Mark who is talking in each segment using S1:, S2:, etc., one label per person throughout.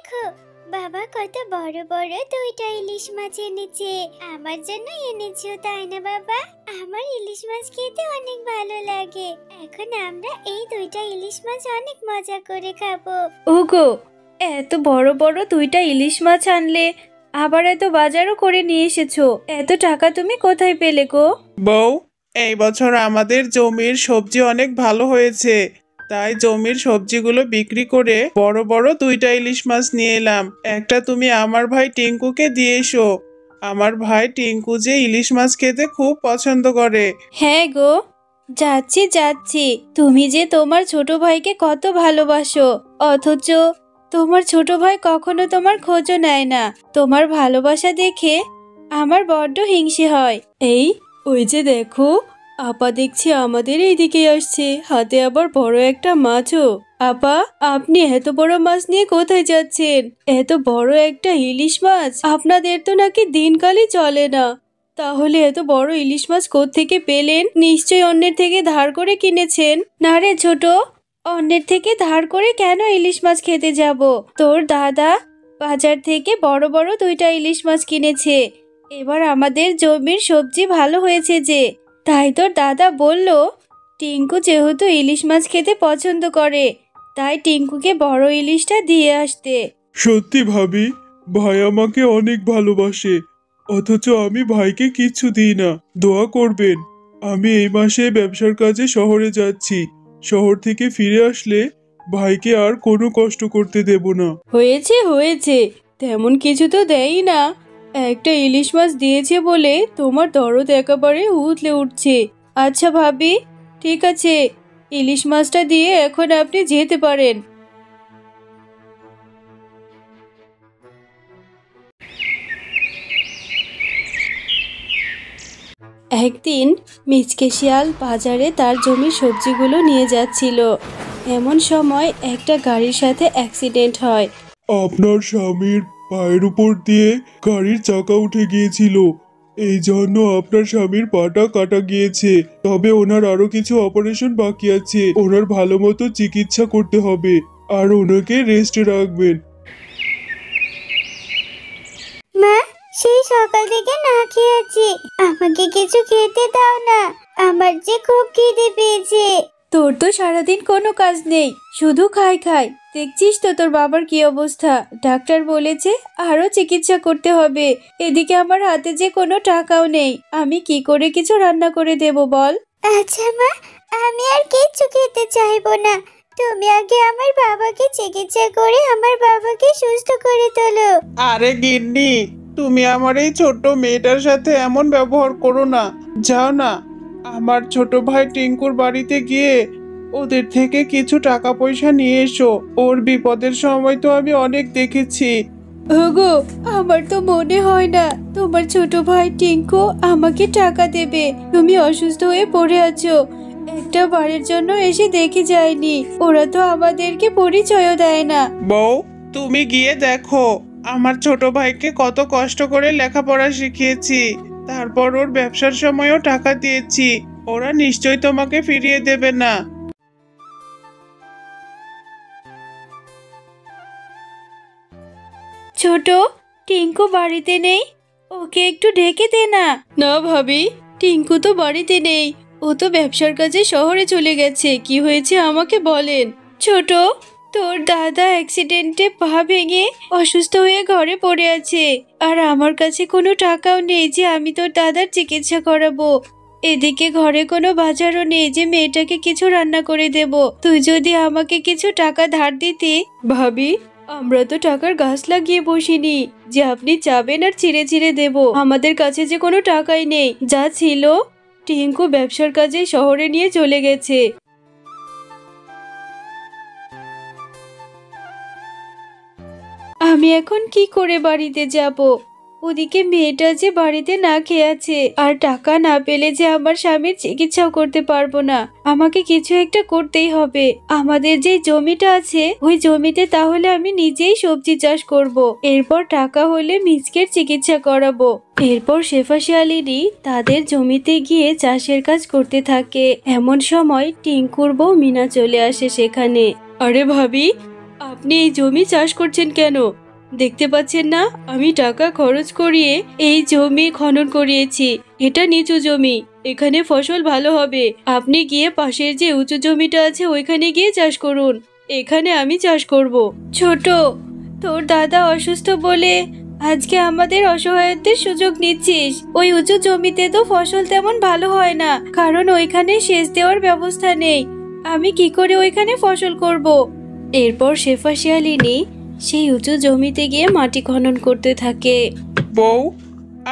S1: দেখো, বাবা কত বড় বড় দুইটা ইলিশ মাছ এনেছে। আমার জন্য এনেছো তাই না বাবা? আমার ইলিশ মাছ খেতে অনেক ভালো লাগে। এখন আমরা এই দুইটা ইলিশ মাছ অনেক মজা করে খাবো।
S2: ওগো, এত বড় বড় দুইটা ইলিশ মাছ আনলে, আবার এত বাজারও করে নিয়ে এসেছো। এত টাকা তুমি কোথায় পেলে গো?
S3: বউ, এই বছর আমাদের জমির সবজি অনেক ভালো হয়েছে, তাই জমির সবজিগুলো বিক্রি করে বড় বড় দুইটা ইলিশ মাছ নিয়ে এলাম। একটা তুমি আমার ভাই টিঙ্কুকে দিয়ে এসো। আমার ভাই টিঙ্কু যে ইলিশ মাছ খেতে খুব পছন্দ করে।
S2: হ্যাঁ গো, যাচ্ছি যাচ্ছি। তুমি যে তোমার ছোট ভাইকে কত ভালোবাসো, অথচ তোমার ছোট ভাই কখনো তোমার খোঁজও নেয় না। তোমার ভালোবাসা দেখে আমার বড্ড হিংসে হয়। ওই যে দেখো, আপা দেখছি আমাদের এইদিকে আসছে, হাতে আবার বড় একটা মাছও। আপা, আপনি এত বড় মাছ নিয়ে কোথায় যাচ্ছেন? এত বড় একটা ইলিশ মাছ আপনাদের তো নাকি দিনকালই চলে না। তাহলে এত বড় ইলিশ মাছ কোত্থেকে পেলেন? নিশ্চয়ই অন্যের থেকে ধার করে কিনেছেন। না রে ছোট, অন্যের থেকে ধার করে কেন ইলিশ মাছ খেতে যাব? তোর দাদা বাজার থেকে বড় বড় দুইটা ইলিশ মাছ কিনেছে। এবার আমাদের জমির সবজি ভালো হয়েছে যে, তাই তোর দাদা বলল টিঙ্কু যেহেতু ইলিশ মাছ খেতে পছন্দ করে, তাই টিঙ্কুকে বড় ইলিশটা দিয়ে আসতে।
S4: সত্যি ভাবি, ভাই আমাকে অনেক ভালোবাসে, অথচ আমি ভাইকে কিচ্ছু দিই না। দোয়া করবেন। আমি এই মাসে ব্যবসার কাজে শহরে যাচ্ছি। শহর থেকে ফিরে আসলে ভাইকে আর কোনো কষ্ট করতে দেব না।
S2: হয়েছে হয়েছে, তেমন কিছু তো দেয়ই না। একটা ইলিশ মাছ দিয়েছে বলে তোমার দরদ একেবারে উতলে উঠছে। আচ্ছা ভাবি, ঠিক আছে, ইলিশ মাছটা দিয়ে এখন আপনি যেতে পারেন। একদিন মিচকে শিয়াল বাজারে তার জমির সবজিগুলো নিয়ে যাচ্ছিল। এমন সময় একটা গাড়ির সাথে অ্যাক্সিডেন্ট হয়।
S4: আপনার স্বামীর পায়ের উপর দিয়ে গাড়ির চাকা উঠে গিয়েছিল, এই জন্য আপনার স্বামীর পাটা কাটা গিয়েছে। তবে ওনার আরো কিছু অপারেশন বাকি আছে, ওনার ভালো মতো চিকিৎসা করতে হবে, আর ওনাকে রেস্টে রাখবেন।
S1: মা, সেই সকাল থেকে না খেয়ে আছি, আমাকে কিছু খেতে দাও না, আমার যে খুব খিদে পেয়েছে।
S2: তোর তো সারাদিন কোনো কাজ নেই, শুধু খাই খাই। দেখছিস তো তোর বাবার কি অবস্থা। ডাক্তার বলেছে আরো চিকিৎসা করতে হবে। এদিকে আমার হাতে যে কোনো টাকাও নেই, আমি কি করে কিছু রান্না করে দেব বল?
S1: আচ্ছা মা, আমি আর কিচ্ছু খেতে চাইবো না। তুমি আগে আমার বাবাকে চিকিৎসা করে আমার বাবাকে সুস্থ করে তোলো।
S3: আরে গিন্নি, তুমি আমার এই ছোট্ট মেয়েটার সাথে এমন ব্যবহার করো না। যাও না, আমার ছোট ভাই টিঙ্কুর বাড়িতে গিয়ে ওদের থেকে কিছু টাকা পয়সা নিয়ে এসো। ওর বিপদের সময় তো আমি অনেক দেখেছি।
S2: ওগো, আমার তো মনে হয় না তোমার ছোট ভাই টিঙ্কু আমাকে টাকা দেবে। তুমি অসুস্থ হয়ে পড়ে আছো, একটা বারের জন্য এসে দেখে যায়নি। ওরা তো আমাদেরকে পরিচয়ও দেয় না।
S3: বউ, তুমি গিয়ে দেখো, আমার ছোট ভাইকে কত কষ্ট করে লেখাপড়া শিখিয়েছি, তারপর ওর ব্যবসার সময়ও টাকা দিয়েছি। ওরা নিশ্চয়ই তোমাকে ফিরিয়ে দেবে না।
S2: ছোট, টিঙ্কু বাড়িতে নেই, ওকে একটু ডেকে দে না। না ভাবি, টিঙ্কু তো বাড়িতে নেই, ও তো ব্যবসার কাজে শহরে চলে গেছে। কি হয়েছে আমাকে বলেন। ছোট, তোর দাদা অ্যাক্সিডেন্টে পা ভেঙে অসুস্থ হয়ে ঘরে পড়ে আছে, আর আমার কাছে কোনো টাকাও নেই যে আমি তোর দাদার চিকিৎসা করাবো। এদিকে ঘরে কোনো বাজারও নেই যে মেয়েটাকে কিছু রান্না করে দেব। তুই যদি আমাকে কিছু টাকা ধার দিতি। ভাবি, আমরা তো টাকার গাছ লাগিয়ে বসিনি যে আপনি চাবেন আর ছিঁড়ে ছিঁড়ে দেব। আমাদের কাছে যে কোনো টাকাই নেই, যা ছিল টিঙ্কু ব্যবসার কাজে শহরে নিয়ে চলে গেছে। আমি এখন কি করে বাড়িতে যাব? ওদিকে মেয়েটা যে বাড়িতে না খেয়ে আছে, আর টাকা না পেলে যে আমার স্বামীর চিকিৎসাও করতে পারবো না। আমাকে কিছু একটা করতেই হবে। আমাদের যে জমিটা আছে, ওই জমিতে তাহলে আমি নিজেই সবজি চাষ করব। এরপর টাকা হলে মিচকের চিকিৎসা করাবো। এরপর শেফা শিয়ালিনী তাদের জমিতে গিয়ে চাষের কাজ করতে থাকে। এমন সময় টিঙ্কুর বউ মিনা চলে আসে সেখানে। আরে ভাবি, আপনি এই জমি চাষ করছেন কেন? দেখতে পাচ্ছেন না আমি টাকা খরচ করিয়ে এই জমি খনন করিয়েছি। এটা নিচু জমি, এখানে ফসল ভালো হবে। আপনি গিয়ে পাশের যে উঁচু জমিটা আছে ওইখানে গিয়ে চাষ করুন, এখানে আমি চাষ করব। ছোট, তোর দাদা অসুস্থ বলে আজকে আমাদের অসহায়ত্বের সুযোগ নিচ্ছিস। ওই উঁচু জমিতে তো ফসল তেমন ভালো হয় না, কারণ ওইখানে সেচ দেওয়ার ব্যবস্থা নেই। আমি কি করে ওইখানে ফসল করব? এরপর শেফা শিয়ালিনী সেই উঁচু জমিতে গিয়ে মাটি খনন করতে থাকে।
S3: বউ,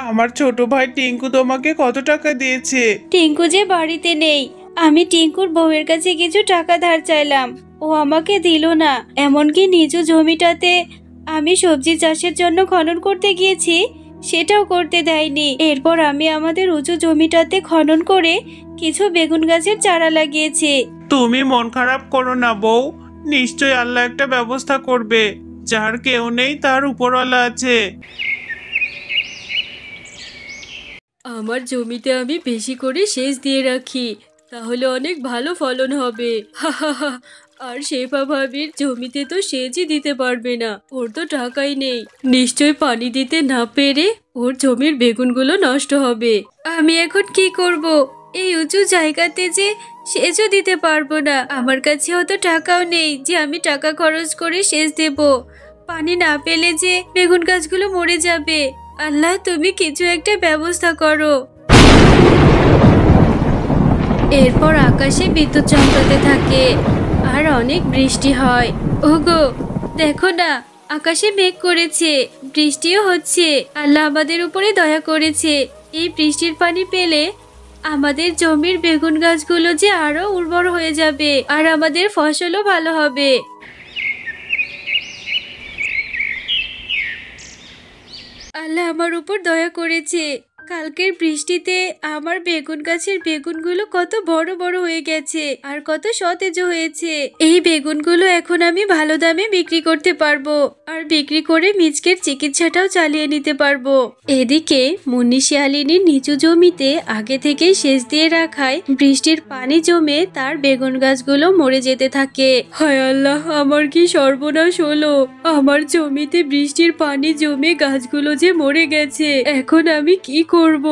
S3: আমার ছোট ভাই টিঙ্কু তোমাকে কত টাকা দিয়েছে?
S2: টিঙ্কু যে বাড়িতে নেই, আমি টিঙ্কুর বউয়ের কাছে কিছু টাকা ধার চাইলাম, ও আমাকে দিল না। এমনকি নিচু জমিটাতে আমি সবজি চাষের জন্য খনন করতে গিয়েছি, সেটাও করতে দেয়নি। এরপর আমি আমাদের উঁচু জমিটাতে খনন করে কিছু বেগুন গাছের চারা লাগিয়েছি।
S3: তুমি মন খারাপ করো না বউ, নিশ্চয় আল্লাহ একটা ব্যবস্থা করবে। যার কেউ নেই তার উপরওয়ালা আছে।
S2: আমার জমিতে আমি বেশি করে সেচ দিয়ে রাখি, তাহলে অনেক ভালো ফলন হবে। আর শেফা ভাবির জমিতে তো সেচই দিতে পারবে না, ওর তো টাকাই নেই। নিশ্চয় পানি দিতে না পেরে ওর জমির বেগুনগুলো নষ্ট হবে। আমি এখন কি করব? এই উঁচু জায়গাতে যে সেচও দিতে পারবো না, আমার কাছে অত টাকাও নেই যে আমি টাকা খরচ করে সেচ দেব। পানি না পেলে যে বেগুন গাছগুলো মরে যাবে। আল্লাহ, তুমি কিছু একটা ব্যবস্থা করো। এরপর আকাশে বিদ্যুৎ চমকাতে থাকে আর অনেক বৃষ্টি হয়। ওগো, দেখো না, আকাশে মেঘ করেছে, বৃষ্টিও হচ্ছে। আল্লাহ আমাদের উপরে দয়া করেছে। এই বৃষ্টির পানি পেলে আমাদের জমির বেগুন গাছগুলো যে আরো উর্বর হয়ে যাবে আর আমাদের ফসলও ভালো হবে। আল্লাহ আমার উপর দয়া করেছে। কালকের বৃষ্টিতে আমার বেগুন গাছের বেগুনগুলো কত বড় বড় হয়ে গেছে আর কত সতেজ হয়েছে। এই বেগুনগুলো এখন আমি ভালো দামে বিক্রি করতে পারবো আর বিক্রি করে মিচকের চিকিৎসাটাও চালিয়ে নিতে পারবো। এদিকে মুন্নি শিয়ালিনীর নিচু জমিতে আগে থেকেই সেচ দিয়ে রাখায় বৃষ্টির পানি জমে তার বেগুন গাছগুলো মরে যেতে থাকে। হায় আল্লাহ, আমার কি সর্বনাশ হলো! আমার জমিতে বৃষ্টির পানি জমে গাছগুলো যে মরে গেছে, এখন আমি কি করব?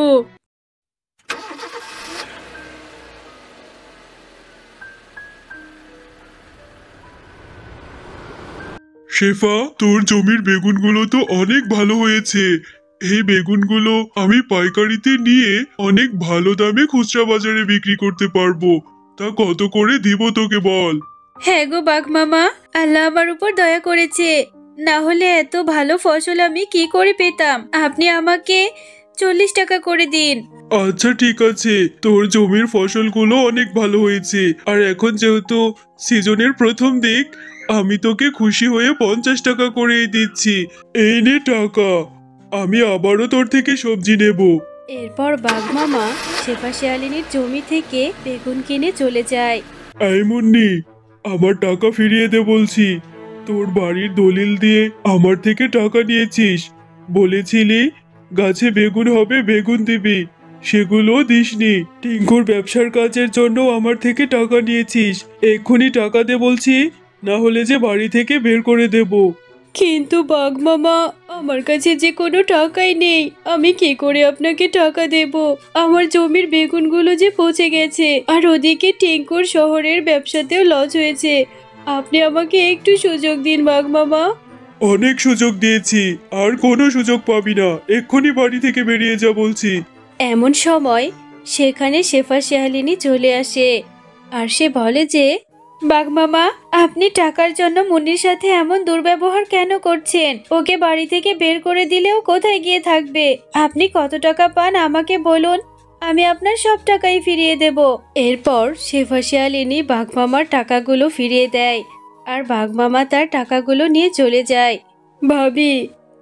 S4: শেফা, তোর জমির বেগুনগুলো তো অনেক ভালো হয়েছে। এই বেগুনগুলো আমি পাইকারিতে নিয়ে অনেক ভালো দামে খুচরা বাজারে বিক্রি করতে পারবো। তা কত করে দিব তোকে বল?
S2: হ্যাঁ গো বাঘ মামা, আল্লাহ আমার উপর দয়া করেছে, না হলে এত ভালো ফসল আমি কি করে পেতাম। আপনি আমাকে 40 টাকা করে দিন।
S4: আচ্ছা ঠিক আছে, তোর জমির ফসলগুলো অনেক ভালো হয়েছে আর এখন যেহেতু সিজনের প্রথম দিক, আমি তোকে খুশি হয়ে 50 টাকা করে দিচ্ছি। এই নে টাকা, আমি আবারও তোর থেকে সবজি নেব।
S2: এরপর বাঘ মামা শেফা শিয়ালিনীর জমি থেকে বেগুন কিনে চলে যায়।
S4: এই মুন্নি, আমার টাকা ফিরিয়ে দে বলছি। তোর বাড়ির দলিল দিয়ে আমার থেকে টাকা নিয়েছিস, বলেছিলি গাছে বেগুন হবে বেগুন দিবি, সেগুলো দিসনি। টিঙ্কুর ব্যবসার কাজের জন্য আমার থেকে টাকা নিয়েছিস, এক্ষুনি টাকা দে বলছি, না হলে যে বাড়ি থেকে বের করে দেব।
S2: কিন্তু বাঘ মামা, আমার কাছে যে কোনো টাকাই নেই, আমি কি করে আপনাকে টাকা দেব? আমার জমির বেগুনগুলো যে পচে গেছে আর ওদিকে টিঙ্কুর শহরের ব্যবসাতেও লস হয়েছে। আপনি আমাকে একটু সুযোগ দিন বাঘ মামা।
S4: অনেক সুযোগ দিয়েছি, আর কোনো সুযোগ পাবি না, এক্ষুনি বাড়ি থেকে বেরিয়ে যা বলছি।
S2: এমন সময় সেখানে শেফা শিয়ালিনী চলে আসে আর সে বলে যে, বাঘ মামা, আপনি টাকার জন্য মুন্নির সাথে এমন দুর্ব্যবহার কেন করছেন? ওকে বাড়ি থেকে বের করে দিলেও কোথায় গিয়ে থাকবে? আপনি কত টাকা পান আমাকে বলুন, আমি আপনার সব টাকাই ফিরিয়ে দেব। এরপর শেফা শিয়ালিনী বাঘ মামার টাকাগুলো ফিরিয়ে দেয় আর বাঘ মামা তার টাকাগুলো নিয়ে চলে যায়। ভাবি,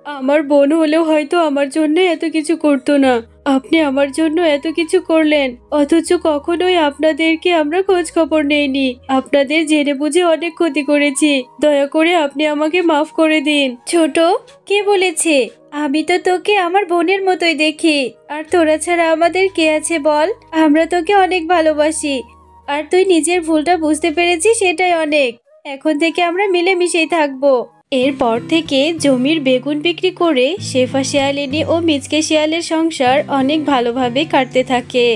S2: আমার বোন হলেও হয়তো আমার জন্য এত কিছু করতো না। আপনি আমার জন্য এত কিছু করলেন, অথচ কখনোই আপনাদেরকে আমরা খোঁজ খবর নেইনি। আপনাদের জেনে বুঝে অনেক ক্ষতি করেছি, দয়া করে আপনি আমাকে মাফ করে দিন। ছোট, কে বলেছে? আমি তো তোকে আমার বোনের মতোই দেখি, আর তোরা ছাড়া আমাদের কে আছে বল? আমরা তোকে অনেক ভালোবাসি, আর তুই নিজের ভুলটা বুঝতে পেরেছিস, সেটাই অনেক। এখন থেকে আমরা মিলেমিশেই থাকবো। এরপর থেকে জমির বেগুন বিক্রি করে শেফা শিয়ালিনী ও মিচকে শিয়ালের সংসার অনেক ভালোভাবে কাটতে থাকে।